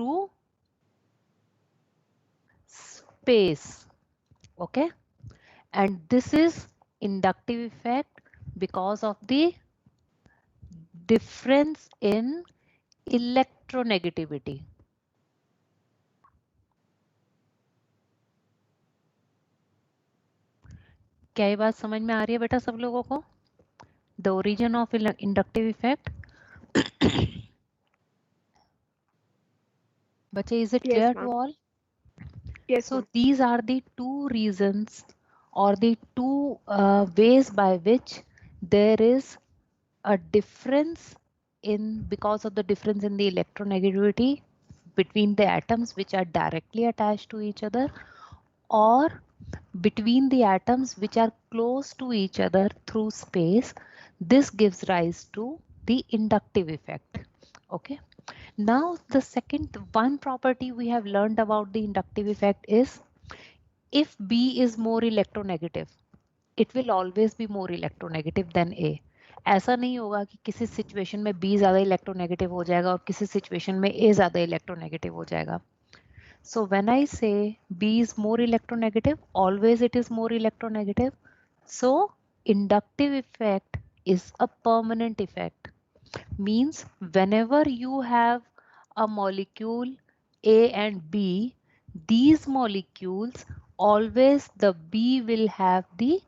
through space. Okay, and this is inductive effect because of the difference in electronegativity. क्या ये बात समझ में आ रही है बेटा सब लोगों को? The origin of inductive effect. बच्चे, is it Yes, clear ma'am. to all? Yes, So ma'am. these are the two reasons or the two ways by which there is a difference in, because of the difference in the electronegativity between the atoms which are directly attached to each other, or between the atoms which are close to each other through space. This gives rise to the inductive effect. Okay. Now the second one property we have learned about the inductive effect is, if B is more electronegative, it will always be more electronegative than A. ऐसा नहीं होगा कि किसी situation में B ज्यादा electronegative हो जाएगा और किसी सिचुएशन में A ज्यादा इलेक्ट्रोनेगेटिव हो जाएगा. So when I say B is more electronegative, always it is more electronegative. So inductive effect is a permanent effect. Means whenever you have a molecule A and B, these molecules, always the B will have the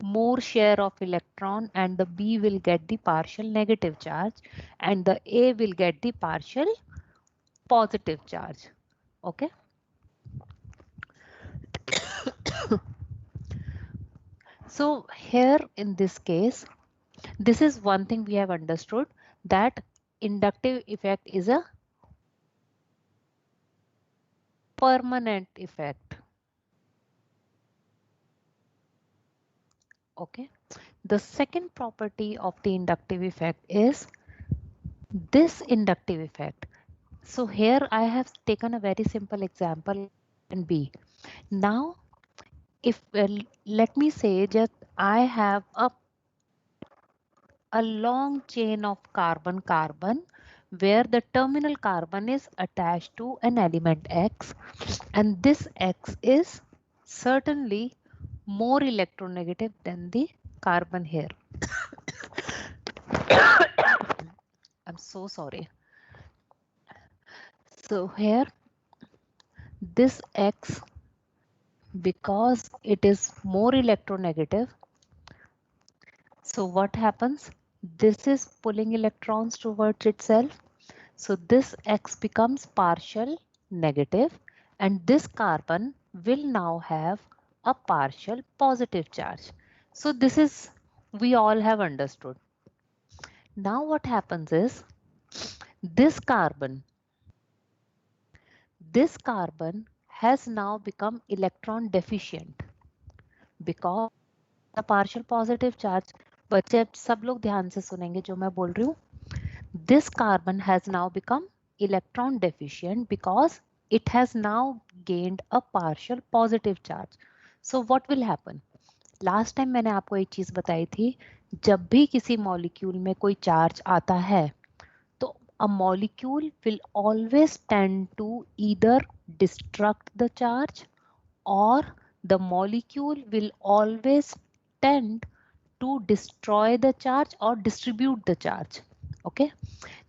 more share of electron and the B will get the partial negative charge and the A will get the partial positive charge. Okay. So here in this case, this is one thing we have understood, that inductive effect is a permanent effect. Okay. The second property of the inductive effect is this inductive effect. So here I have taken a very simple example in B. Now, if let me say that I have a long chain of carbon-carbon where the terminal carbon is attached to an element X, and this X is certainly more electronegative than the carbon here. I'm so sorry. So here this X, because it is more electronegative, so what happens? This is pulling electrons towards itself. So this X becomes partial negative and this carbon will now have a partial positive charge. So this is, we all have understood. Now what happens is, this carbon has now become electron deficient because the partial positive charge. बच्चे सब लोग ध्यान से सुनेंगे जो मैं बोल रही हूँ. This carbon has now become electron deficient because it has now gained a partial positive charge. So what will happen? Last time मैंने आपको एक चीज बताई थी, जब भी किसी मॉलिक्यूल में कोई चार्ज आता है तो a molecule will always tend to either destruct the charge or the molecule will always tend to destroy the charge or distribute the charge. Okay.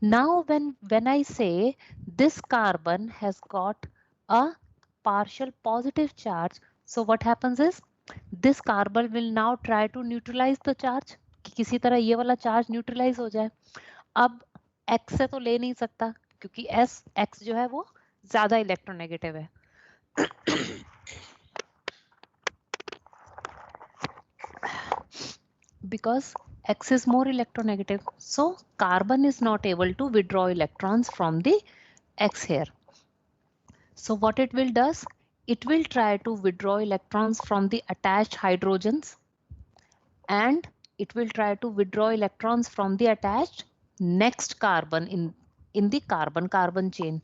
Now when I say this carbon has got a partial positive charge, so what happens is this carbon will now try to neutralize the charge, कि किसी तरह ये वाला charge neutralise हो जाए. अब X से तो ले नहीं सकता क्योंकि X जो है वो ज्यादा इलेक्ट्रोनेगेटिव है. Because X is more electronegative, so carbon is not able to withdraw electrons from the X here. So what it will does, it will try to withdraw electrons from the attached hydrogens and it will try to withdraw electrons from the attached next carbon in the carbon-carbon chain.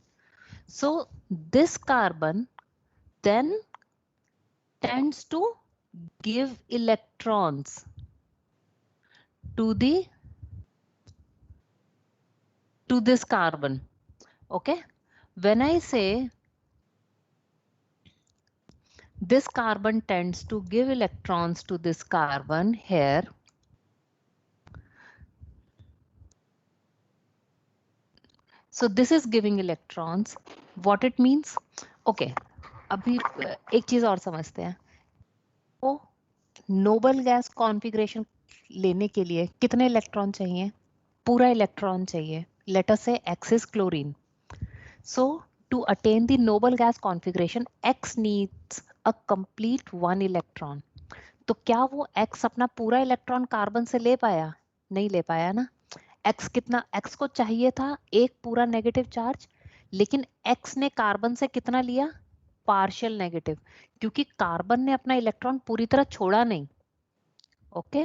So this carbon then tends to give electrons to this carbon. Okay. when I say this carbon tends to give electrons to this carbon here, so this is giving electrons. What it means? Okay, अभी एक चीज और समझते हैं. तो noble gas configuration लेने के लिए कितने इलेक्ट्रॉन चाहिए? पूरा इलेक्ट्रॉन चाहिए. लेट अस से X is chlorine. So to attain the noble gas configuration, X needs a complete 1 electron. तो क्या वो X अपना पूरा इलेक्ट्रॉन कार्बन से ले पाया? नहीं ले पाया ना. X कितना? X को चाहिए था एक पूरा नेगेटिव चार्ज, लेकिन X ने कार्बन से कितना लिया? पार्शियल नेगेटिव, क्योंकि कार्बन ने अपना इलेक्ट्रॉन पूरी तरह छोड़ा नहीं. ओके,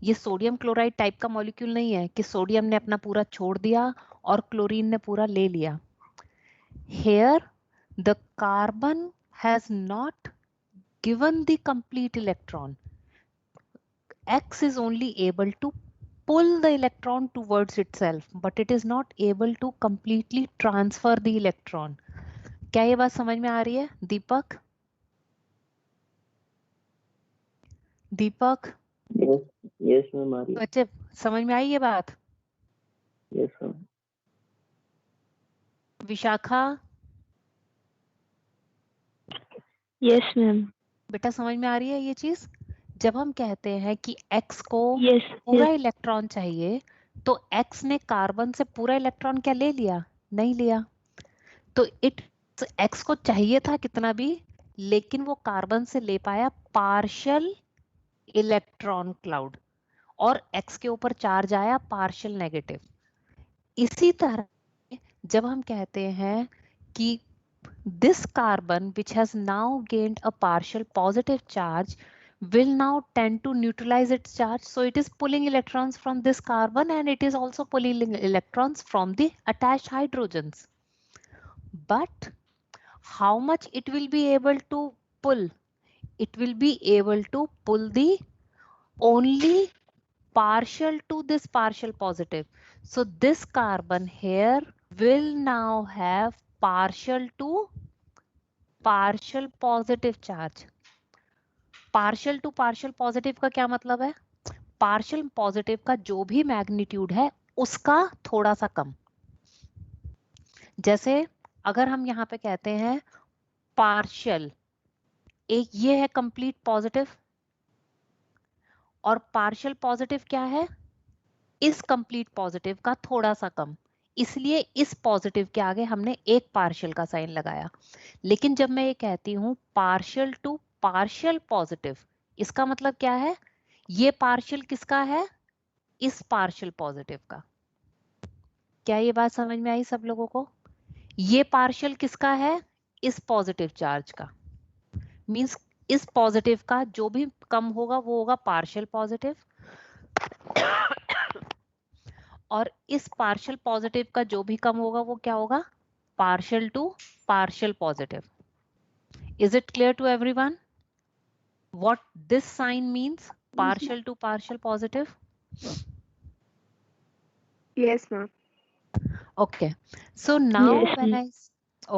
ये सोडियम क्लोराइड टाइप का मॉलिक्यूल नहीं है कि सोडियम ने अपना पूरा छोड़ दिया और क्लोरीन ने पूरा ले लिया. Here the carbon has not given the complete electron. X is only able to pull the electron towards itself, but it is not able to completely transfer the electron. क्या ये बात समझ में आ रही है दीपक? दीपक? यस मैम आ रही है. बच्चे समझ में आई ये बात? Yes ma'am. Vishakha? Yes ma'am. बेटा समझ में आ रही है ये चीज? जब हम कहते हैं कि X को यस. पूरा इलेक्ट्रॉन चाहिए, तो X ने कार्बन से पूरा इलेक्ट्रॉन क्या ले लिया? नहीं लिया. तो X को चाहिए था कितना भी, लेकिन वो कार्बन से ले पाया पार्शियल इलेक्ट्रॉन क्लाउड, और X के ऊपर चार्ज आया पार्शियल नेगेटिव. इसी तरह जब हम कहते हैं कि this carbon which has now gained a partial positive charge will now tend to neutralize its charge, so it is pulling electrons from this carbon and it is also pulling electrons from the attached hydrogens. But how much it will be able to pull? It will be able to pull the only partial to this partial positive. So this carbon here will now have partial to partial positive charge. Partial two partial positive का क्या मतलब है? Partial positive का जो भी magnitude है उसका थोड़ा सा कम. जैसे अगर हम यहाँ पे कहते हैं पार्शियल, एक ये है कंप्लीट पॉजिटिव, और पार्शियल पॉजिटिव क्या है? इस कंप्लीट पॉजिटिव का थोड़ा सा कम. इसलिए इस पॉजिटिव के आगे हमने एक पार्शियल का साइन लगाया. लेकिन जब मैं ये कहती हूँ पार्शियल टू पार्शियल पॉजिटिव, इसका मतलब क्या है? ये पार्शियल किसका है? इस पार्शियल पॉजिटिव का. क्या ये बात समझ में आई सब लोगों को? ये पार्शियल किसका है? इस पॉजिटिव चार्ज का. मींस इस पॉजिटिव का जो भी कम होगा वो होगा पार्शियल पॉजिटिव, और इस पार्शियल पॉजिटिव का जो भी कम होगा वो क्या होगा? Partial two partial positive. Is it clear to everyone what this sign means? Partial to partial positive. Yes ma'am. Okay, so now Yes, when I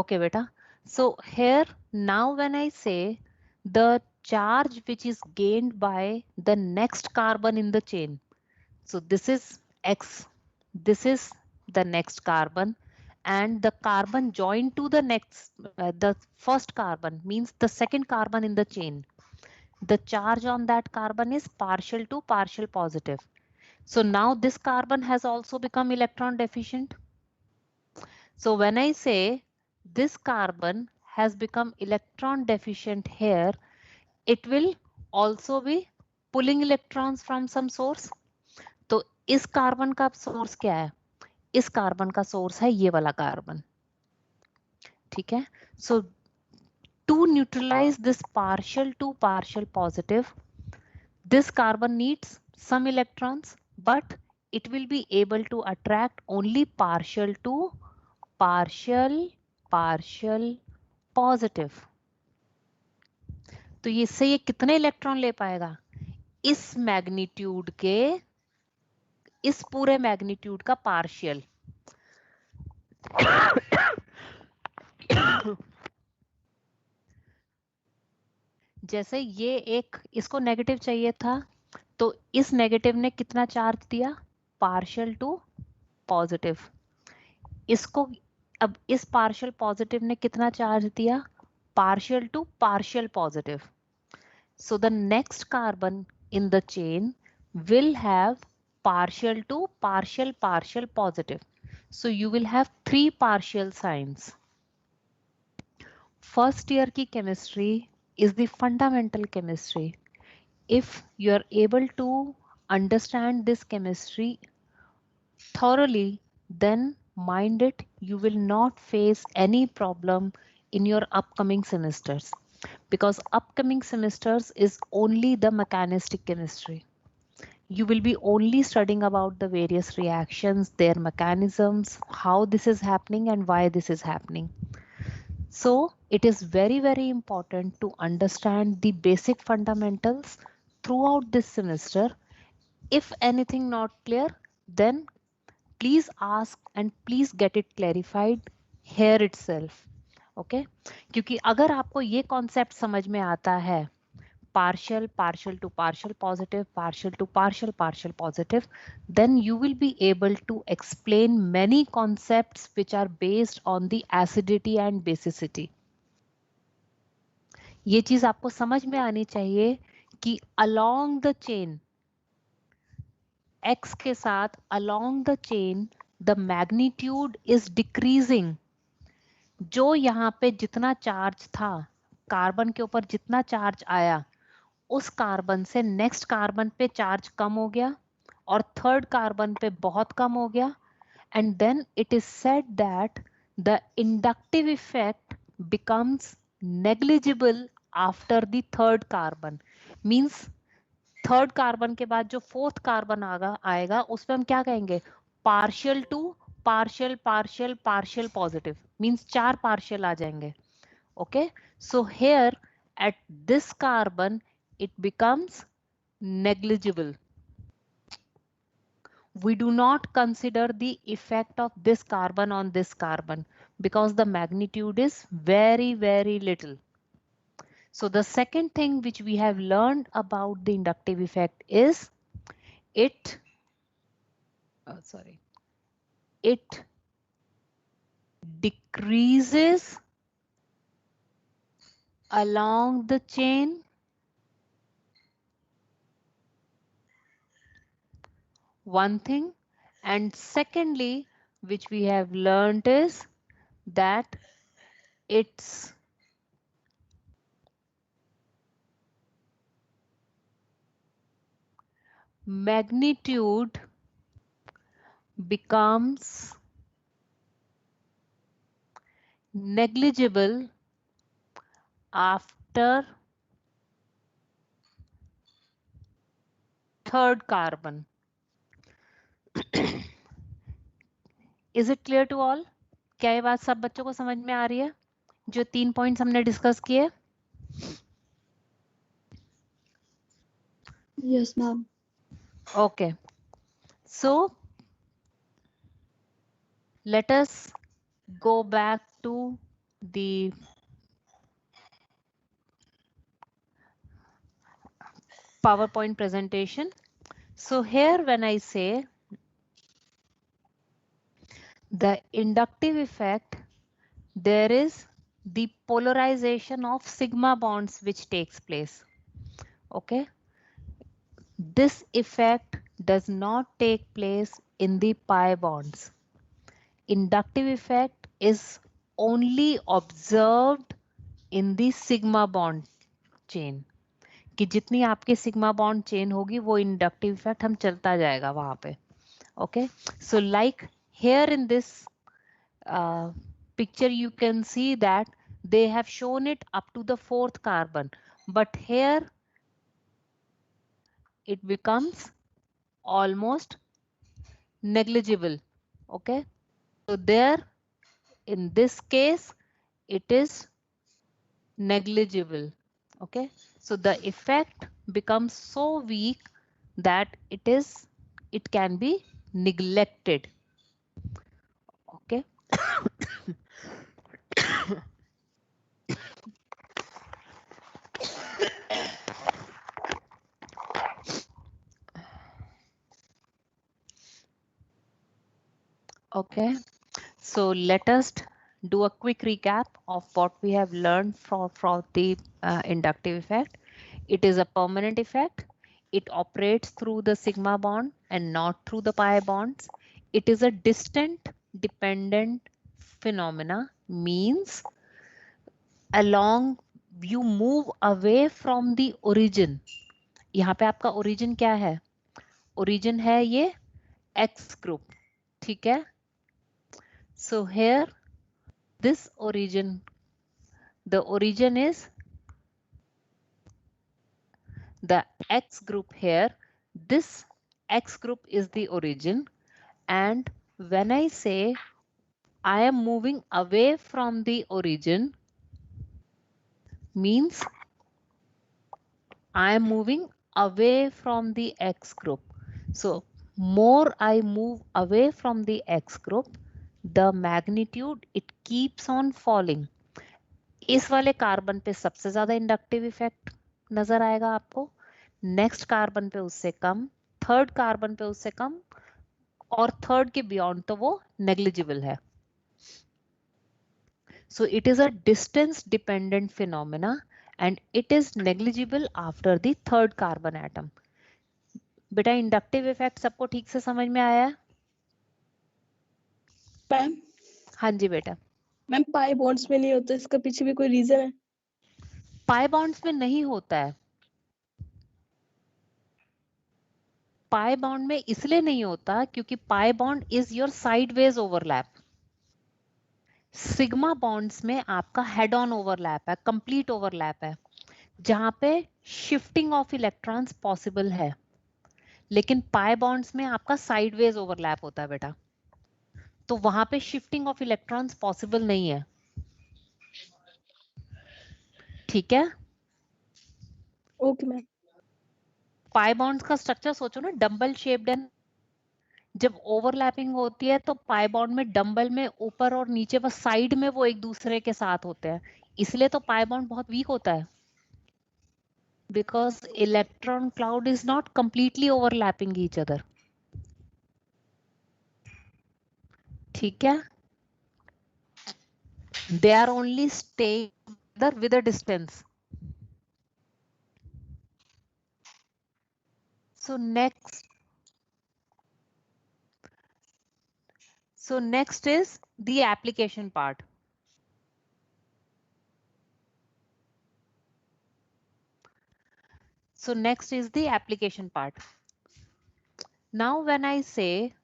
okay beta, so here now when I say the charge which is gained by the next carbon in the chain, so this is X, this is the next carbon, and the carbon joined to the next the first carbon means the second carbon in the chain, the charge on that carbon is partial to partial positive. So now this carbon has also become electron deficient. So when I say this carbon has become electron deficient here, it will also be pulling electrons from some source. तो इस carbon का source क्या है? इस carbon का source है ये वाला कार्बन. ठीक है. So to neutralize this partial to partial positive, this carbon needs some electrons, but it will be able to attract only partial to partial positive. तो इससे ये कितने इलेक्ट्रॉन ले पाएगा? इस मैग्नीट्यूड के, इस पूरे मैग्नीट्यूड का पार्शियल. जैसे ये एक, इसको नेगेटिव चाहिए था, तो इस नेगेटिव ने कितना चार्ज दिया, पार्शियल टू पॉजिटिव। इसको अब इस पार्शियल पॉजिटिव ने कितना चार्ज दिया, partial to partial positive. So the next carbon in the chain will have partial to partial partial positive. So you will have 3 partial signs. First year की chemistry is the fundamental chemistry. If you are able to understand this chemistry thoroughly, then mind it, you will not face any problem in your upcoming semesters, because upcoming semesters is only the mechanistic chemistry. You will be only studying about the various reactions, their mechanisms, how this is happening and why this is happening. So it is very important to understand the basic fundamentals throughout this semester. If anything not clear, then please ask and please get it clarified here itself. Okay, क्योंकि अगर आपको ये concept समझ में आता है, partial to partial positive, partial to partial positive, then you will be able to explain many concepts which are based on the acidity and basicity. ये चीज आपको समझ में आनी चाहिए कि along the chain, X के साथ along the chain the magnitude is decreasing. जो यहाँ पे जितना चार्ज था, कार्बन के ऊपर जितना चार्ज आया, उस कार्बन से नेक्स्ट कार्बन पे चार्ज कम हो गया और थर्ड कार्बन पे बहुत कम हो गया, and then it is said that the inductive effect becomes negligible after the third carbon. Means third carbon के बाद जो फोर्थ कार्बन आएगा उस पर हम क्या कहेंगे, partial two partial partial partial positive, means 4 partial आ जाएंगे। Okay, so here at this carbon it becomes negligible. We do not consider the effect of this carbon on this carbon because the magnitude is very little. So the second thing which we have learned about the inductive effect is it decreases along the chain one thing, and secondly which we have learned is that its magnitude becomes negligible after third carbon. Is it clear to all? क्या ये बात सब बच्चों को समझ में आ रही है जो 3 पॉइंट्स हमने डिस्कस किए? Yes, ma'am. Okay, so let us go back to the PowerPoint presentation. So here when I say the inductive effect, there is the polarization of sigma bonds which takes place. Okay, this effect does not take place in the pi bonds. Inductive effect is only observed in the sigma bond chain. कि जितनी आपके sigma bond chain होगी वो inductive effect हम चलता जाएगा वहां पे. Okay, so like here in this picture you can see that they have shown it up to the 4th carbon, but here it becomes almost negligible. Okay, so there in this case it is negligible. Okay, so the effect becomes so weak that it can be neglected. Okay. Okay, so let us do a quick recap of what we have learned from the inductive effect. It is a permanent effect. It operates through the sigma bond and not through the pi bonds. It is a distant dependent phenomena, means along you move away from the origin. यहाँ पे आपका origin क्या है? Origin है ये X group, ठीक है? So here this origin, the origin is the X group here. This X group is the origin, and when I say I am moving away from the origin, means I am moving away from the X group. So more I move away from the X group, the magnitude it keeps on falling. इस वाले carbon पे सबसे ज्यादा inductive effect नजर आएगा आपको, next carbon पे उससे कम, थर्ड कार्बन पे उससे कम, और थर्ड के बियॉन्ड तो वो नेग्लिजिबल है. So it is a distance dependent phenomena and it is negligible after the third carbon atom. बेटा इंडक्टिव इफेक्ट सबको ठीक से समझ में आया है? मैम. हाँ जी बेटा. मैम पाई बॉन्ड्स में नहीं होता, इसका पीछे भी कोई रीजन है? पाई बॉन्ड्स में नहीं होता है. पाई बॉन्ड में इसलिए नहीं होता क्योंकि pi bond is your sideways overlap. Sigma bonds में आपका हेड ऑन ओवरलैप है, कंप्लीट ओवरलैप है, जहां पे शिफ्टिंग ऑफ इलेक्ट्रॉन्स पॉसिबल है. लेकिन पाई बॉन्ड्स में आपका साइडवेज ओवरलैप होता है बेटा, तो वहां पे शिफ्टिंग ऑफ इलेक्ट्रॉन्स पॉसिबल नहीं है. ठीक है? Okay ma'am. पाई बॉन्ड्स का स्ट्रक्चर सोचो ना, डंबल शेप्ड है. जब ओवरलैपिंग होती है तो पाई बॉन्ड में डंबल में ऊपर और नीचे बस साइड में वो एक दूसरे के साथ होते हैं, इसलिए तो पाई बॉन्ड बहुत वीक होता है, because electron cloud is not completely overlapping each other. ठीक है? They are only staying with a distance. So next is the application part. So next is the application part. Now when I say,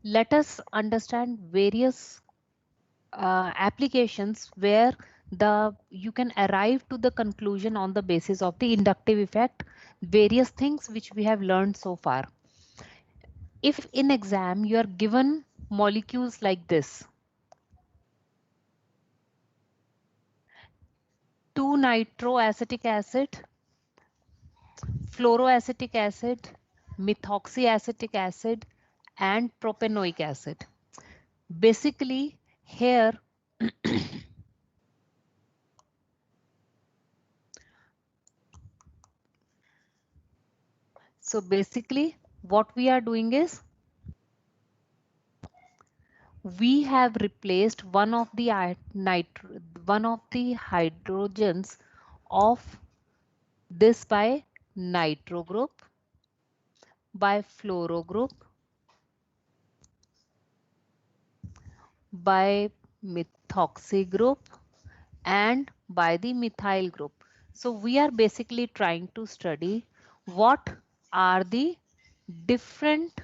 let us understand various applications where you can arrive to the conclusion on the basis of the inductive effect, various things which we have learned so far. If in exam you are given molecules like this, 2-nitroacetic acid, fluoroacetic acid, methoxyacetic acid, and propanoic acid. Basically here so basically what we are doing is we have replaced one of the hydrogens of this by nitro group, by fluoro group, by methoxy group, and by the methyl group. So we are basically trying to study what are the different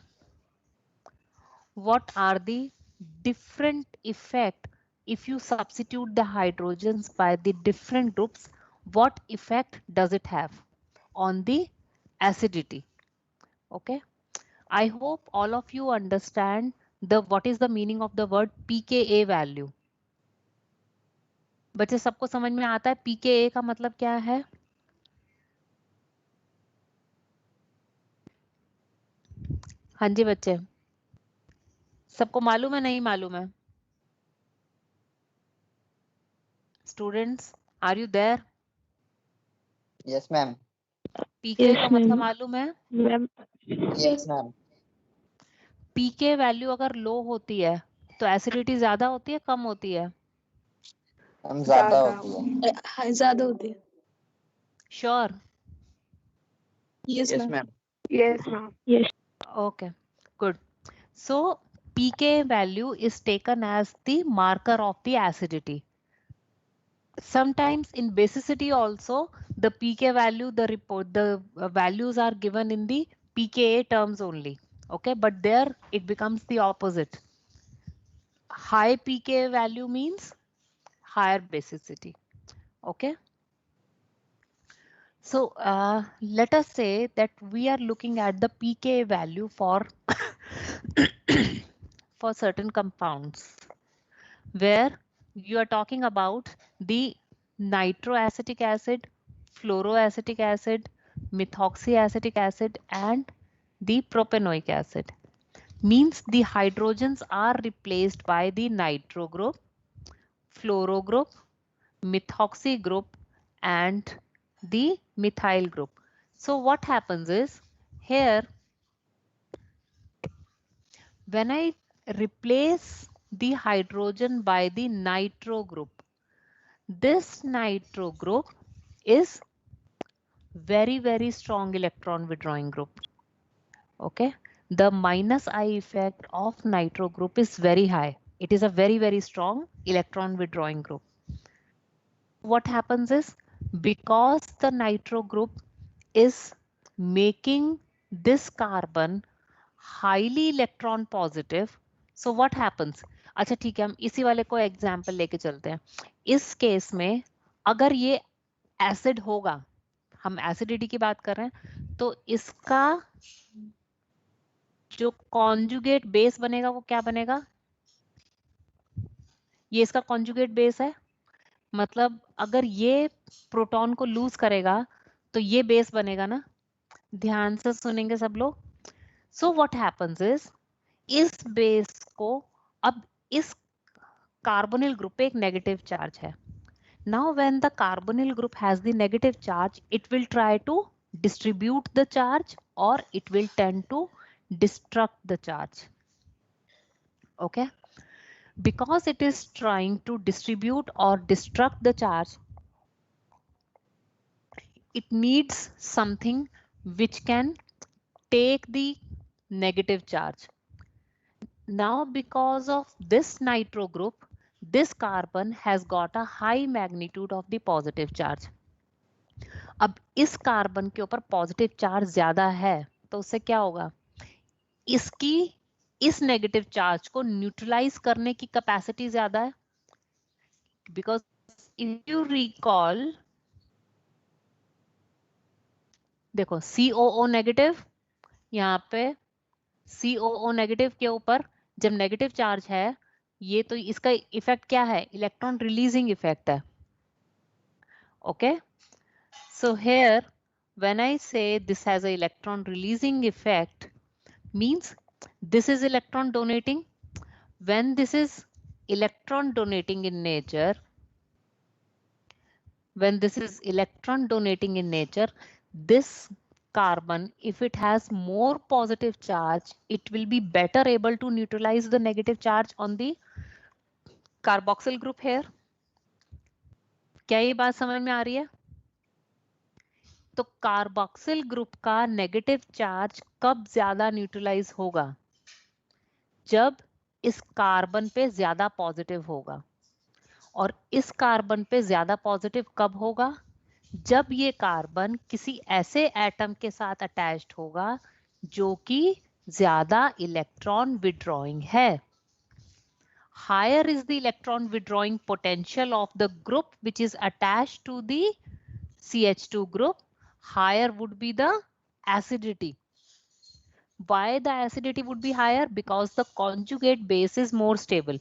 effect if you substitute the hydrogens by the different groups. What effect does it have on the acidity? Okay, I hope all of you understand what is the meaning of the word pKa value. बच्चे सबको समझ में आता है pKa का मतलब क्या है? हाँ जी बच्चे, सबको मालूम है नहीं मालूम है? Students, are you there? Yes, ma'am. pKa का मतलब मालूम है? Ma'am Yes, ma'am. पीके वैल्यू अगर लो होती है तो एसिडिटी ज्यादा होती है कम होती है? मैम ज्यादा होती है। हाँ ज्यादा होती है। Sure? Yes yes ma'am. Ma'am. Yes, ma'am. Yes. Okay, good. So pK value is taken as the marker of the acidity. Sometimes in basicity also the pK value, the values are given in the pKa terms only. Okay, but there it becomes the opposite. High pK value means higher basicity. Okay. So let us say that we are looking at the pK value for for certain compounds where you are talking about the nitroacetic acid, fluoroacetic acid, methoxyacetic acid, and the propanoic acid. Means the hydrogens are replaced by the nitro group, fluoro group, methoxy group, and the methyl group. So what happens is here when I replace the hydrogen by the nitro group, this nitro group is very strong electron withdrawing group. Okay, the minus I effect of nitro group is very high. It is a very strong electron withdrawing group. What happens is because the nitro group is making this carbon highly electron positive, so what happens? अच्छा ठीक है, हम इसी वाले को example लेके चलते हैं. इस केस में अगर ये एसिड होगा, हम एसिडिटी की बात कर रहे हैं, तो इसका जो कॉन्जुगेट बेस बनेगा वो क्या बनेगा? ये इसका कॉन्जुगेट बेस है. मतलब अगर ये प्रोटॉन को लूज करेगा तो ये बेस बनेगा ना. ध्यान से सुनेंगे सब लोग. सो व्हाट हैपेंस इज इस बेस को अब इस कार्बोनिल ग्रुप पे एक नेगेटिव चार्ज है. Now when the carbonyl group has the negative charge, it will try to distribute the charge or it will tend to destruct the charge. Okay, because it is trying to distribute or destruct the charge, it needs something which can take the negative charge. Now because of this nitro group, this carbon has got a high magnitude of the positive charge. अब इस carbon के ऊपर positive charge ज्यादा है तो उससे क्या होगा? इसकी इस नेगेटिव चार्ज को न्यूट्रलाइज करने की कैपेसिटी ज्यादा है. बिकॉज इफ यू रिकॉल, देखो COO नेगेटिव, यहाँ पे COO नेगेटिव के ऊपर जब नेगेटिव चार्ज है, ये तो इसका इफेक्ट क्या है? इलेक्ट्रॉन रिलीजिंग इफेक्ट है. Okay, so here when I say this has a electron releasing effect, means this is electron donating. When this is electron donating in nature, this carbon, if it has more positive charge, it will be better able to neutralize the negative charge on the carboxyl group here. क्या ये बात समझ में आ रही है? तो carboxyl group का negative charge कब ज्यादा न्यूट्रलाइज होगा? जब इस कार्बन पे ज्यादा पॉजिटिव होगा. और इस कार्बन पे ज्यादा पॉजिटिव कब होगा? जब ये कार्बन किसी ऐसे एटम के साथ अटैच्ड होगा जो कि ज्यादा इलेक्ट्रॉन विड्रॉइंग है. Higher is the electron withdrawing potential of the group which is attached to the CH2 group, higher would be the acidity. Why the acidity would be higher? Because the conjugate base is more stable.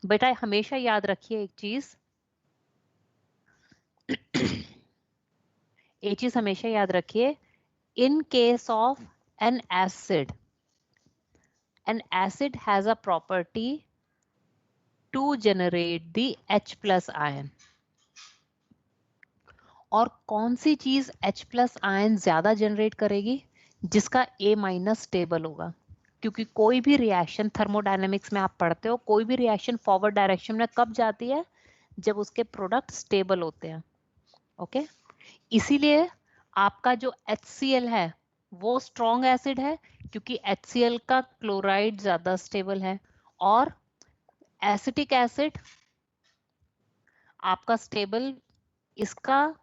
बेटा हमेशा याद रखिए एक चीज हमेशा याद रखिए. In case of an acid has a property to generate the H plus ion. और कौन सी चीज H plus ion ज्यादा जनरेट करेगी? जिसका A माइनस स्टेबल होगा. क्योंकि कोई भी रिएक्शन थर्मोडायनेमिक्स में आप पढ़ते हो, कोई भी रिएक्शन फॉरवर्ड डायरेक्शन में कब जाती है, जब उसके प्रोडक्ट स्टेबल होते हैं। ओके, इसीलिए आपका जो HCl है वो स्ट्रॉन्ग एसिड है, क्योंकि HCl का क्लोराइड ज्यादा स्टेबल है, और एसिटिक एसिड आपका स्टेबल, इसका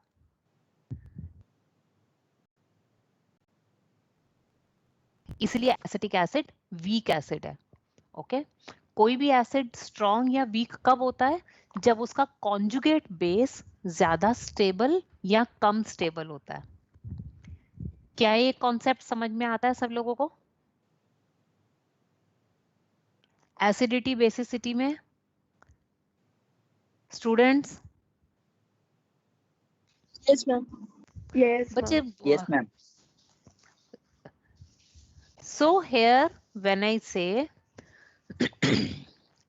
इसलिए एसिटिक एसिड वीक एसिड है। ओके, कोई भी एसिड स्ट्रॉन्ग या वीक कब होता है, जब उसका कॉन्जुगेट बेस ज्यादा स्टेबल या कम स्टेबल होता है। क्या ये कॉन्सेप्ट समझ में आता है सब लोगों को? एसिडिटी बेसिसिटी में स्टूडेंट्स? Yes ma'am. Yes, बच्चे, ma'am. Yes, ma'am. so here when I say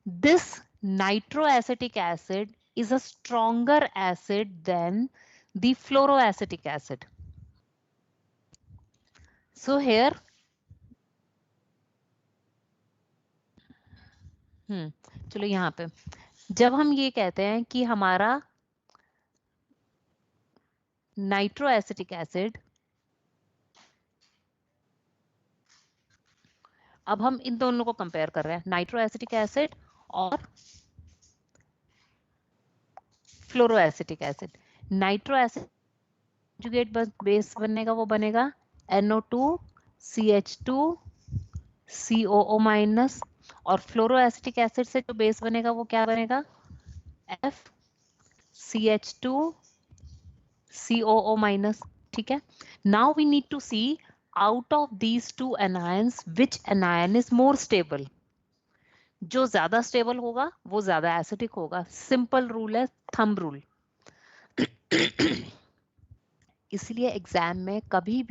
this nitroacetic acid is a stronger acid than the fluoroacetic acid. So here चलो यहाँ पे जब हम ये कहते हैं कि हमारा नाइट्रोएसिटिक एसिड, अब हम इन दोनों को कंपेयर कर रहे हैं, नाइट्रोएसिटिक एसिड और फ्लोरोएसिटिक एसिड। नाइट्रोएसिड कॉन्जुगेट बेस बनेगा, वो बनेगा NO2CH2COO माइनस, और फ्लोरोएसिटिक एसिड से जो बेस बनेगा वो क्या बनेगा, FCH2COO माइनस। ठीक है, now we need to see out of these two anions which anion is more stable. जो ज्यादा स्टेबल होगा वो ज्यादा एसिडिक होगा। सिंपल रूल है, थंब रूल। इसलिए एग्जाम में कभी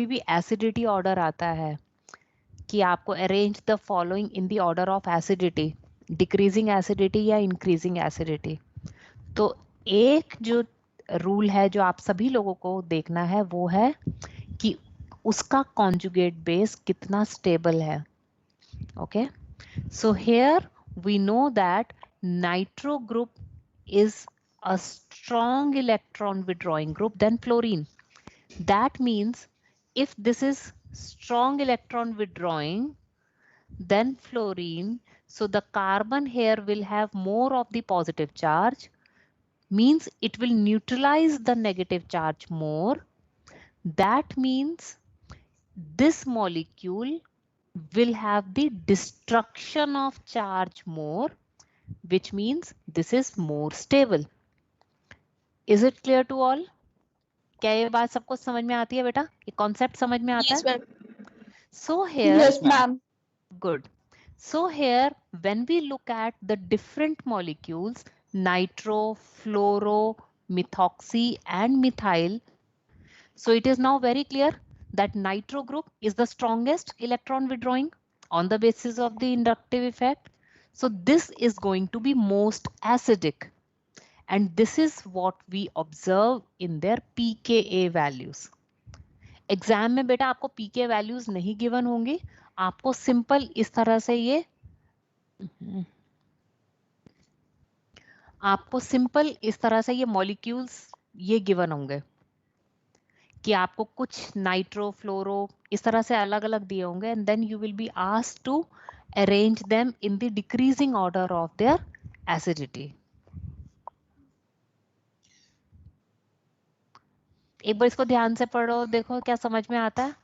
भी एसिडिटी ऑर्डर आता है कि आपको arrange the following in the order of acidity, decreasing acidity या इंक्रीजिंग एसिडिटी। तो एक जो रूल है जो आप सभी लोगों को देखना है वो है कि उसका कॉन्जुगेट बेस कितना स्टेबल है। Okay, so here we know that nitro group is a strong electron withdrawing group than fluorine. That means if this is strong electron withdrawing than fluorine, so the carbon here will have more of the positive charge, means it will neutralize the negative charge more. That means this molecule will have the destruction of charge more, which means this is more stable. Is it clear to all? क्या ये बात सबको समझ में आती है बेटा? ये कॉन्सेप्ट समझ में आता यस है? Ma'am. So here, Yes, ma'am. good. So here, when we look at the different molecules, nitro, fluoro, methoxy, and methyl, so it is now very clear that nitro group is the strongest electron withdrawing on the basis of the inductive effect. So this is going to be most acidic. And this is what we observe in their pKa values. Exam में बेटा आपको pK values नहीं given होंगी, आपको simple इस तरह से ये मॉलिक्यूल्स ये गिवन होंगे कि आपको कुछ नाइट्रो, फ्लोरो इस तरह से अलग अलग दिए होंगे, and then you will be asked to arrange them in the decreasing order of their acidity. एक बार इसको ध्यान से पढ़ो, देखो क्या समझ में आता है।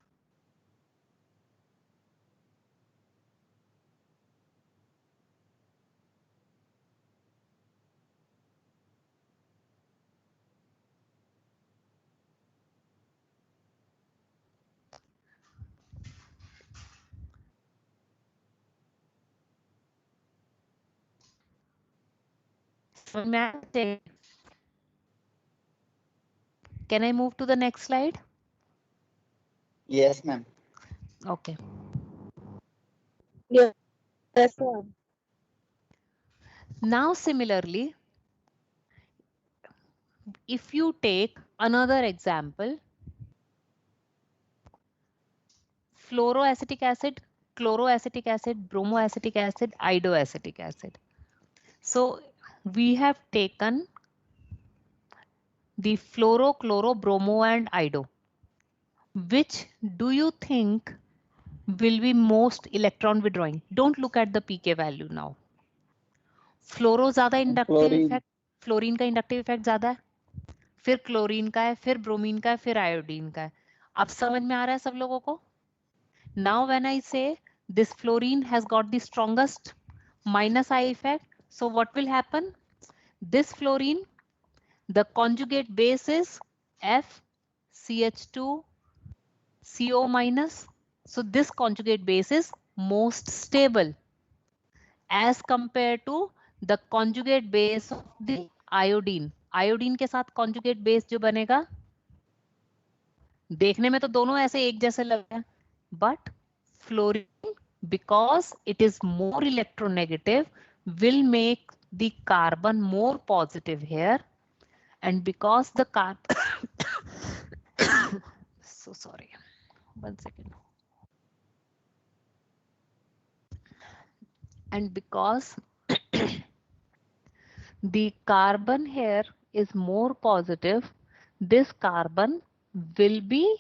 Can I move to the next slide? Yes, ma'am. Okay. Yes, ma'am. Now similarly, if you take another example, fluoroacetic acid, chloroacetic acid, bromoacetic acid, iodoacetic acid. So we have taken the fluoro, chloro, bromo and iodo. Which do you think will be most electron withdrawing? Don't look at the pK value now. फ्लोरो ज्यादा inductive effect, fluorine का inductive effect ज्यादा है, फिर chlorine का है, फिर bromine का है, फिर आयोडीन का है. अब समझ में आ रहा है सब लोगों को? Now when I say this fluorine has got the strongest minus I effect, so what will happen? This fluorine, the conjugate base is FCH2CO minus. So this conjugate base is most stable as compared to the conjugate base of the iodine. Iodine के साथ conjugate base जो बनेगा, देखने में तो दोनों ऐसे एक जैसे लग रहे हैं, but fluorine, because it is more electronegative, will make the carbon more positive here, and because the so sorry, 1 second. And because the carbon here is more positive, this carbon will be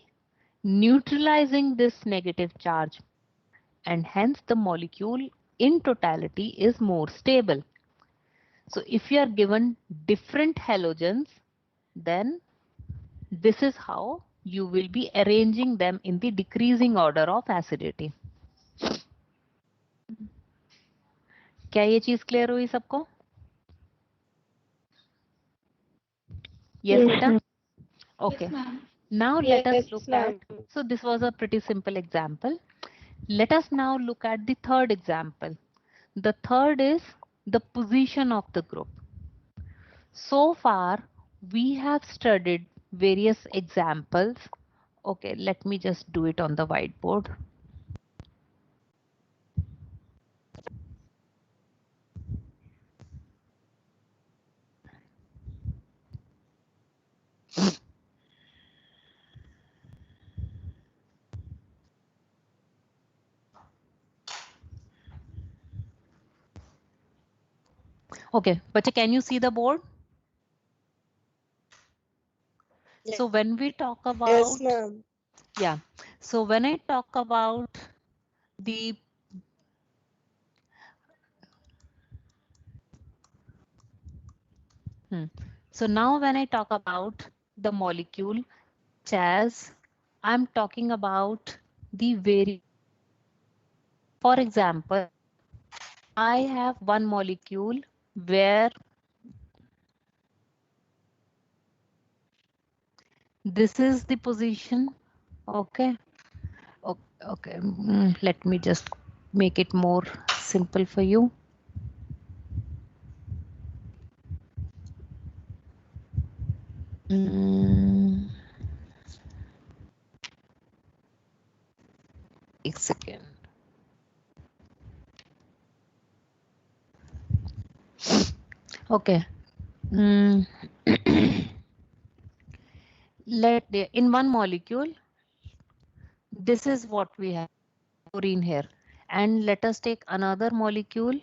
neutralizing this negative charge, and hence the molecule in totality is more stable. So if you are given different halogens, then this is how you will be arranging them in the decreasing order of acidity. क्या ये चीज clear हुई सबको? Yes, beta? Okay. Now let us look at, so this was a pretty simple example. Let us now look at the third example. The third is the position of the group. So far, we have studied various examples. Okay, let me just do it on the whiteboard. Okay, but can you see the board? Yes. So when we talk about, Yes, ma'am. yeah, so when I talk about the so now when I talk about the molecule, Chaz, I'm talking about the very, for example, I have one molecule where this is the position. Okay. Okay. Let me just make it more simple for you. A second. Okay. In one molecule, this is what we have, fluorine here, and let us take another molecule.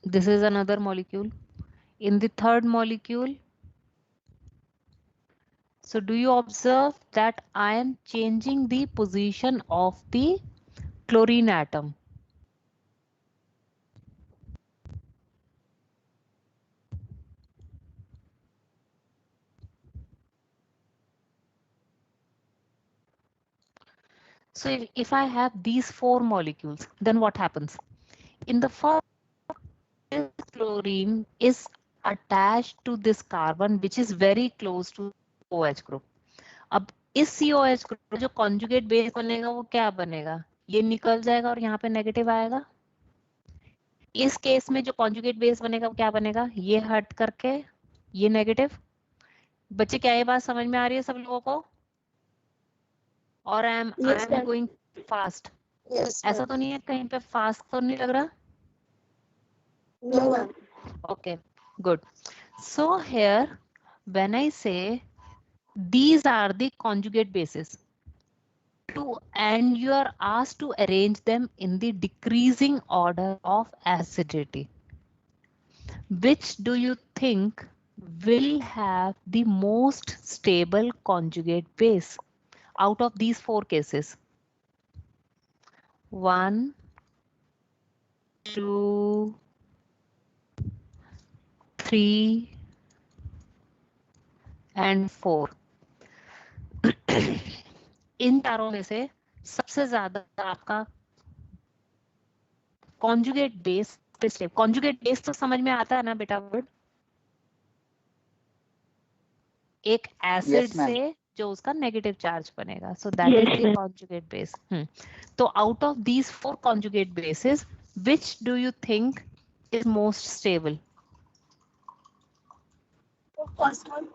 This is another molecule. In the third molecule, so do you observe that I am changing the position of the chlorine atom? So if I have these four molecules, then what happens? In the first, this chlorine is attached to this carbon, which is very close to OH group. अब इस COH group जो conjugate base बनेगा वो क्या बनेगा? ये निकल जाएगा और यहाँ पे नेगेटिव आएगा. इस केस में जो कॉन्जुगेट बेस बनेगा वो क्या बनेगा? ये हट करके ये नेगेटिव. बच्चे क्या ये बात समझ में आ रही है सब लोगों को? और आई एम गोइंग फास्ट? ऐसा तो नहीं है कहीं पे फास्ट तो नहीं लग रहा? No, ma'am. Okay, good. So here, when I say these are the conjugate bases, and you are asked to arrange them in the decreasing order of acidity, which do you think will have the most stable conjugate base out of these 4 cases? 1, 2, 3 and 4. इन चारों में से सबसे ज्यादा आपका conjugate base पे step, conjugate base तो समझ में आता है ना बेटा वर्ड? एक एसिड Yes, ma'am. से जो उसका नेगेटिव चार्ज बनेगा, so that Yes, is the ma'am. Conjugate base. तो out of these 4 conjugate bases, which do you think is most stable? First one.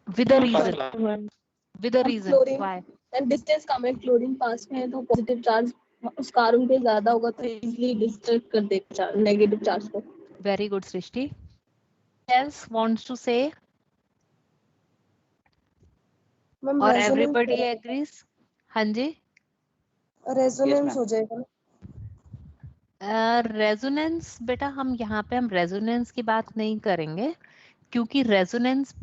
With a reason, First One. With a reason, Chlorine. Why? And distance कम है, chlorine पास में है तो positive charge उस carbon पे ज्यादा होगा तो इजीली डिस्ट्रैक्ट कर देगा नेगेटिव चार्ज को. Very good, Srishti. Else wants to say, ma'am or everybody agrees? हाँ जी. Resonance ma'am. हो जाएगा. रेजोनेंस बेटा हम यहाँ पे हम रेजोनेंस की बात नहीं करेंगे, क्योंकि रेजोनेंस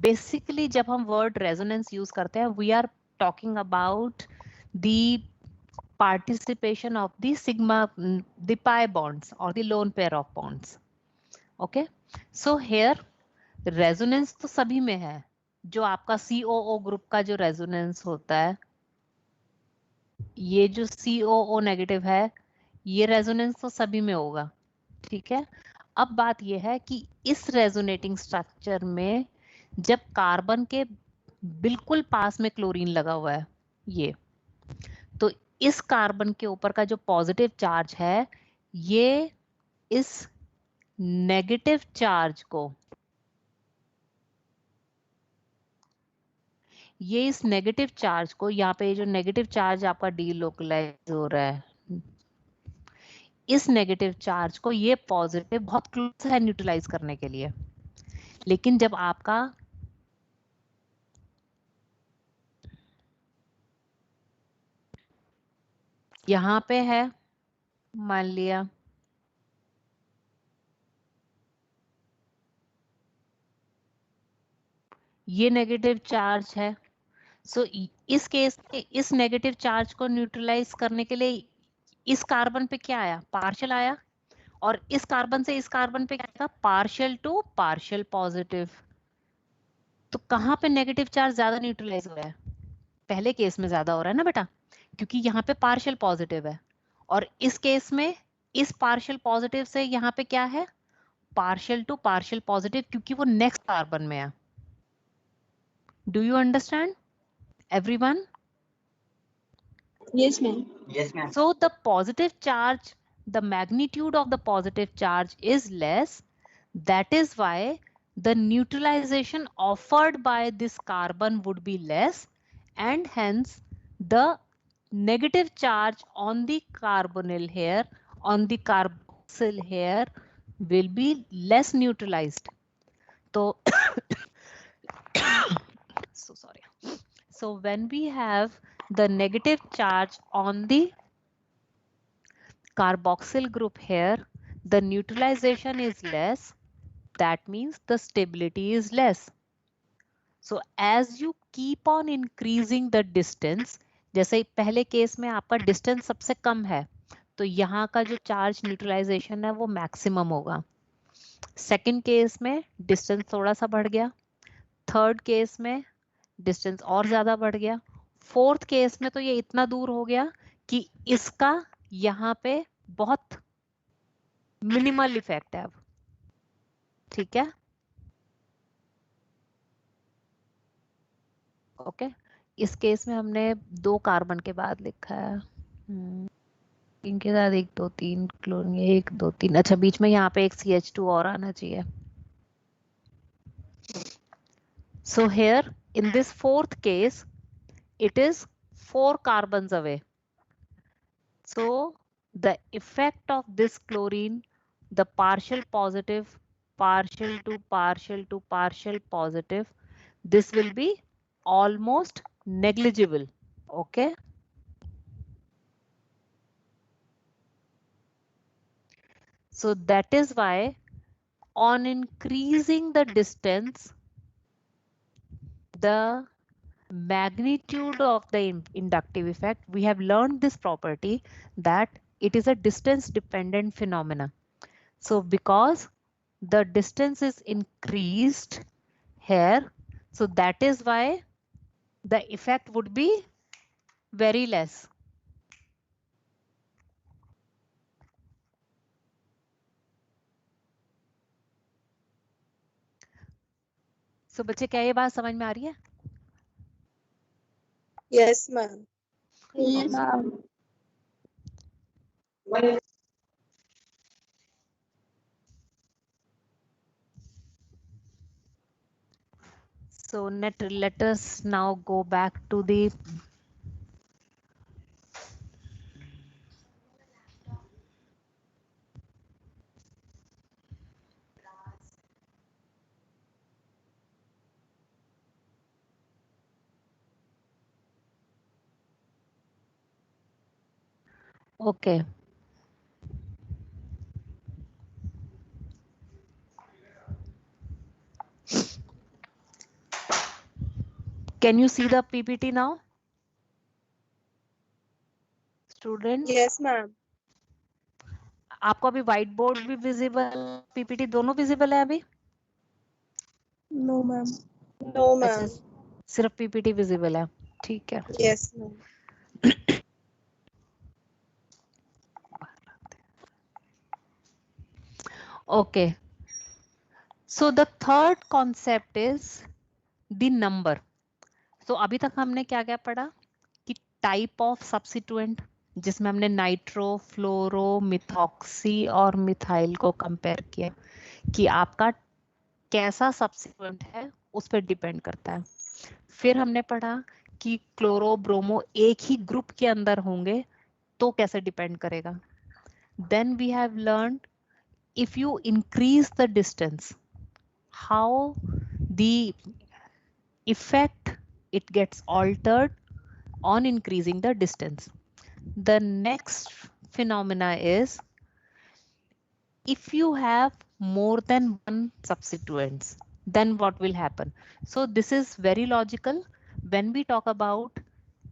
बेसिकली जब हम वर्ड रेजोनेंस यूज करते हैं, we are talking about the participation of the sigma, the pi bonds or the lone pair of bonds. Okay, so here resonance तो सभी में है. जो आपका COO ग्रुप का जो रेजोनेंस होता है, ये जो COO नेगेटिव है, ये रेजोनेंस तो सभी में होगा. ठीक है, अब बात ये है कि इस रेजोनेटिंग स्ट्रक्चर में जब कार्बन के बिल्कुल पास में क्लोरीन लगा हुआ है, ये तो इस कार्बन के ऊपर का जो पॉजिटिव चार्ज है, ये इस नेगेटिव चार्ज को, ये इस नेगेटिव चार्ज को, यहाँ पे जो नेगेटिव चार्ज आपका डीलोकलाइज हो रहा है, इस नेगेटिव चार्ज को ये पॉजिटिव बहुत क्लोज है न्यूट्रलाइज करने के लिए. लेकिन जब आपका यहाँ पे है, मान लिया ये नेगेटिव चार्ज है, सो इस केस में इस नेगेटिव चार्ज को न्यूट्रलाइज करने के लिए इस कार्बन पे क्या आया? पार्शियल आया. और इस कार्बन से इस कार्बन पे क्या आएगा? Partial two partial positive. तो कहाँ पे नेगेटिव चार्ज ज्यादा न्यूट्रलाइज हो रहा है? पहले केस में ज्यादा हो रहा है ना बेटा, क्योंकि यहाँ पे पार्शियल पॉजिटिव है. और इस केस में इस पार्शियल पॉजिटिव से यहाँ पे क्या है? पार्शियल टू पार्शियल पॉजिटिव, क्योंकि वो नेक्स्ट कार्बन में है. Do you understand everyone? Yes, ma'am. Yes, ma'am. So the positive charge, the magnitude of the positive charge is less. That is why the neutralization offered by this carbon would be less, and hence the negative charge on the carbonyl here, on the carboxyl here, will be less neutralized. So so sorry. So when we have the negative charge on the carboxyl group here, the neutralization is less. That means the stability is less. So as you keep on increasing the distance, जैसे पहले case में आपका distance सबसे कम है, तो यहाँ का जो charge neutralization है वो maximum होगा. Second केस में distance थोड़ा सा बढ़ गया. Third केस में distance और ज्यादा बढ़ गया. Fourth केस में तो ये इतना दूर हो गया कि इसका यहाँ पे बहुत मिनिमल इफेक्ट है अब. ठीक है, ओके. इस केस में हमने 2 कार्बन के बाद लिखा है, इनके साथ 1 2 3 क्लोरीन, 1 2 3. अच्छा, बीच में यहाँ पे एक CH2 और आना चाहिए. So here in this fourth case, it is 4 carbons away. So the effect of this chlorine, the partial positive partial to partial to partial positive, this will be almost negligible. Okay. So that is why on increasing the distance, the magnitude of the inductive effect, we have learned this property that it is a distance dependent phenomena. So because the distance is increased here, so that is why the effect would be very less. So बच्चे क्या ये बात समझ में आ रही है? Yes, ma'am. Yes, ma'am. So let us now go back to the okay. Can you see the PPT now? Students? Yes, ma'am. आपको अभी व्हाइट बोर्ड भी विजिबल, पीपीटी दोनों विजिबल है अभी? No, ma'am. No, अच्छा, ma'am. सिर्फ PPT visible है, ठीक है. Yes, ma'am. Okay. So the third concept is the number. So अभी तक हमने क्या क्या पढ़ा कि टाइप ऑफ सब्स्टिट्यूएंट, जिसमें हमने नाइट्रो, फ्लोरो, मिथॉक्सी और मिथाइल को कंपेयर किया कि आपका कैसा सब्स्टिट्यूएंट है उस पर डिपेंड करता है. फिर हमने पढ़ा कि क्लोरो, ब्रोमो एक ही ग्रुप के अंदर होंगे तो कैसे डिपेंड करेगा. Then we have learned if you increase the distance, how the effect it gets altered on increasing the distance. The next phenomena is if you have more than one substituents, then what will happen? So this is very logical. When we talk about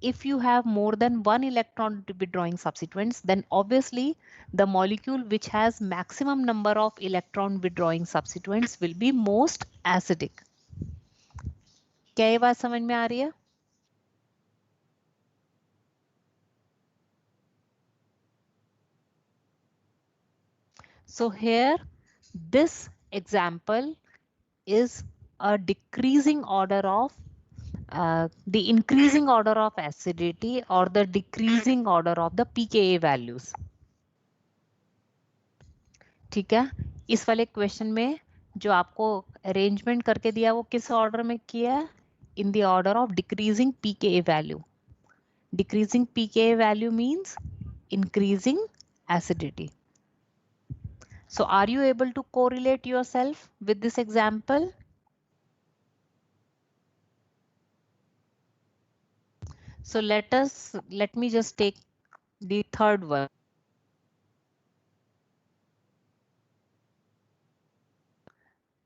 if you have more than one electron withdrawing substituents, then obviously the molecule which has maximum number of electron withdrawing substituents will be most acidic. क्या ये बात समझ में आ रही है? So here, this example is a decreasing order of the increasing order of acidity or the decreasing order of the pKa values. ठीक है, इस वाले क्वेश्चन में जो आपको अरेंजमेंट करके दिया वो किस ऑर्डर में किया है? In the order of decreasing pKa value. Decreasing pKa value means increasing acidity. So are you able to correlate yourself with this example? So let me just take the third one.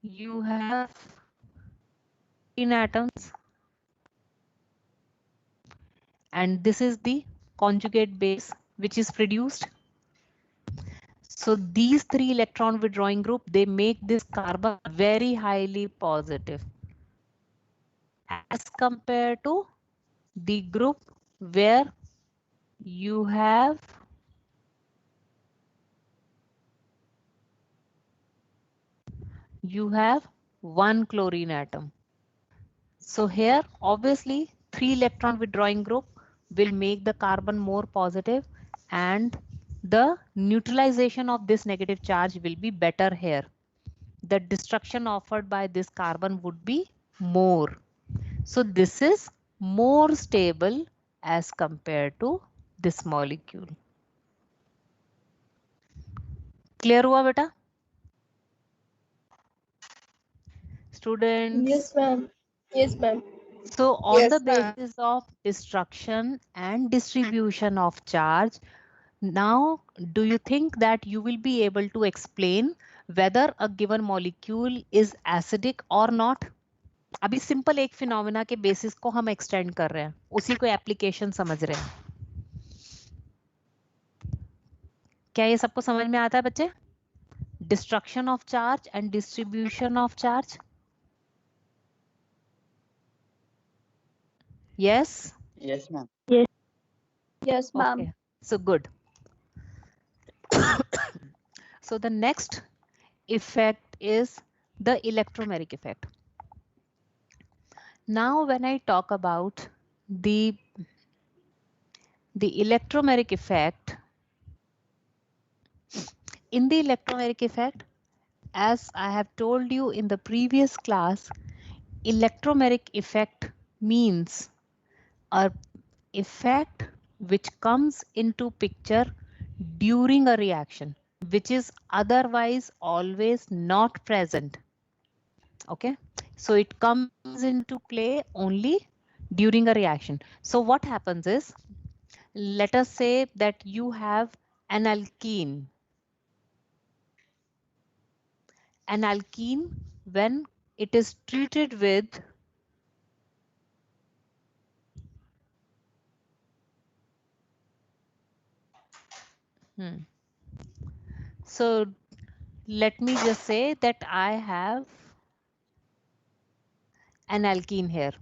You have 10 atoms and this is the conjugate base which is produced. So these three electron withdrawing group, they make this carbon very highly positive as compared to the group where you have one chlorine atom. So here obviously 3 electron withdrawing group will make the carbon more positive and the neutralization of this negative charge will be better here. The destruction offered by this carbon would be more. So this is more stable as compared to this molecule. Clear हुआ बेटा? Students? Yes, ma'am. Yes, ma'am. So on Yes, the ma'am. basis of destruction and distribution of charge, now do you think that you will be able to explain whether a given molecule is acidic or not? अभी simple एक phenomena के basis को हम extend कर रहे हैं, उसी को एप्लीकेशन समझ रहे हैं. क्या ये सबको समझ में आता है बच्चे? Destruction of charge and distribution of charge. Yes? Yes, ma'am. Yes, ma'am. Okay. So good. So the next effect is the electromeric effect. Now when I talk about the electromeric effect, in the electromeric effect, as I have told you in the previous class, electromeric effect means a effect which comes into picture during a reaction, which is otherwise always not present. Okay, so it comes into play only during a reaction. So what happens is, let us say that you have an alkene. An alkene, when it is treated with so let me just say that I have an alkene here.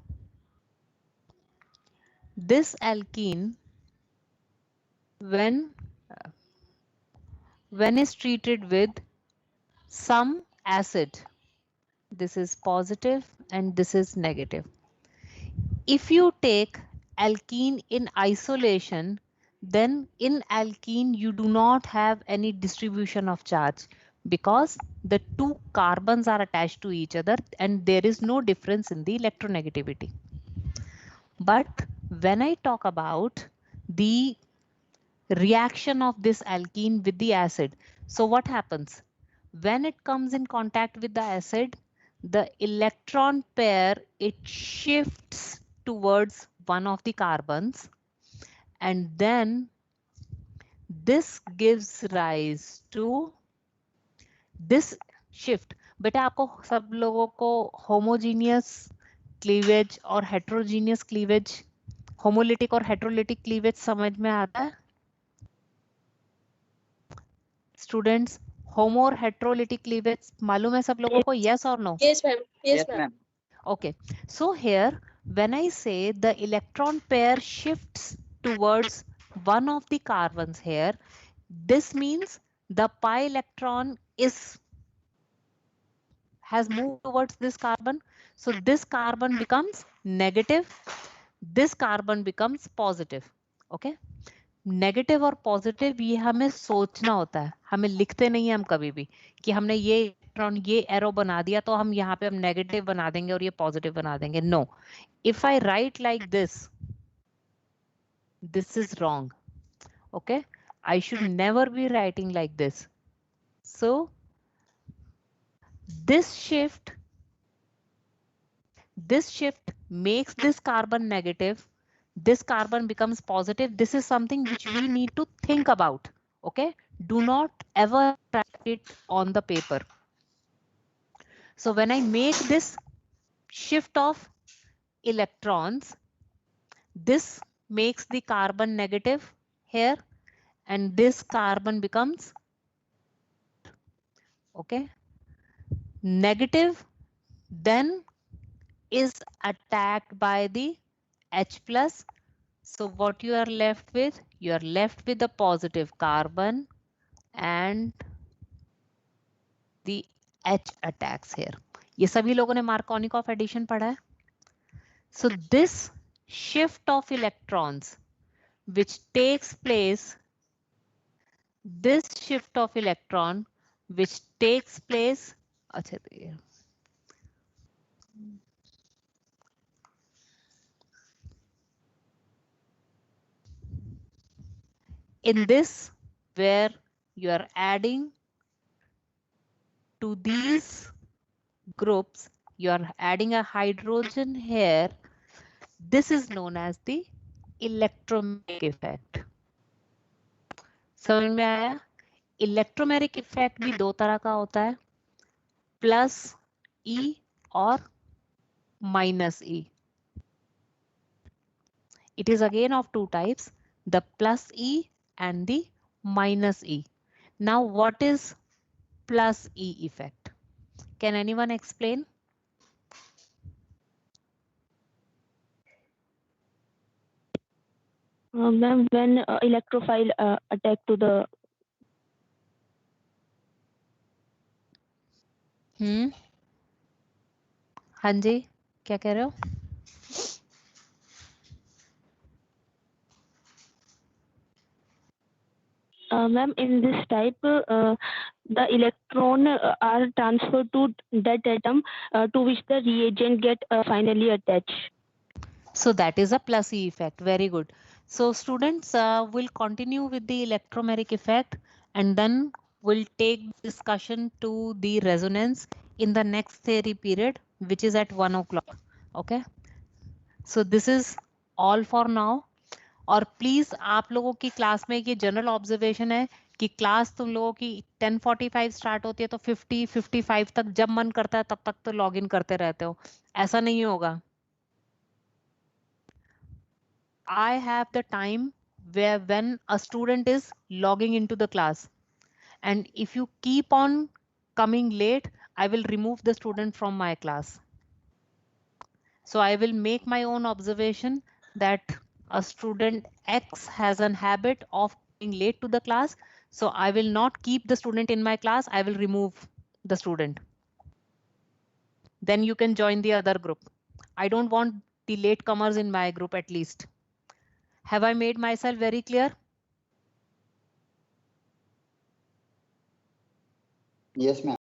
This alkene, when is treated with some acid, this is positive and this is negative. If you take alkene in isolation, then in alkene you do not have any distribution of charge because the two carbons are attached to each other and there is no difference in the electronegativity. But when I talk about the reaction of this alkene with the acid, so what happens? When it comes in contact with the acid, the electron pair, it shifts towards one of the carbons, and then this gives rise to this shift. बेटा आपको सब लोगों को homogeneous cleavage और heterogeneous cleavage, homolytic और heterolytic cleavage समझ में आता है? Students, homo और heterolytic cleavage मालूम है सब लोगों को? Yes or no? Yes, ma'am. Yes, Yes, ma'am. ma'am. Okay, so here when I say the electron pair shifts towards one of the carbons here, this means the pi electron has moved towards this carbon. So this carbon becomes negative, this carbon becomes positive. Okay, negative और positive ये हमें सोचना होता है, हमें लिखते नहीं है हम कभी भी कि हमने ये इलेक्ट्रॉन ये एरो बना दिया तो हम यहाँ पे हम नेगेटिव बना देंगे और ये पॉजिटिव बना देंगे. No, if I write like this is wrong. Okay, I should never be writing like this. So this shift makes this carbon negative, this carbon becomes positive. This is something which we need to think about. Okay, do not ever write it on the paper. So when I make this shift of electrons, this makes the carbon negative here and this carbon becomes okay negative, then is attacked by the H plus. So what you are left with? You are left with the positive carbon and the H attacks here. ये सभी लोगों ने Markovnikov addition पढ़ा है. So this shift of electrons which takes place, this shift of electron which takes place, अच्छा in this where you are adding to these groups, you are adding a hydrogen here. This is known as the electromagnetic effect. समझ में आया? Electromagnetic effect भी दो तरह का होता है, प्लस ई और minus E. It is again of two types, the plus E and the minus E. Now what is plus E effect? Can anyone explain? Ma'am, when electrophile attack to the हाँ जी, क्या कह रहे हो? ma'am, in this type, the electron are transferred to that atom to which the reagent get finally attached. So that is a plus E effect. Very good. So students will continue with the electromagnetic effect, and then we'll take discussion to the resonance in the next theory period, which is at 1 o'clock. Okay. So this is all for now. और please आप लोगों की class में ये general observation है कि class तुम लोगों की 10:45 स्टार्ट होती है, तो 50-55 तक जब मन करता है तब तक तो लॉग इन करते रहते हो. ऐसा नहीं होगा. I have the time where when a student is logging into the class, and if you keep on coming late, I will remove the student from my class. So I will make my own observation that a student X has an habit of being late to the class. So I will not keep the student in my class. I will remove the student. Then you can join the other group. I don't want the latecomers in my group at least. Have I made myself very clear? Yes, ma'am.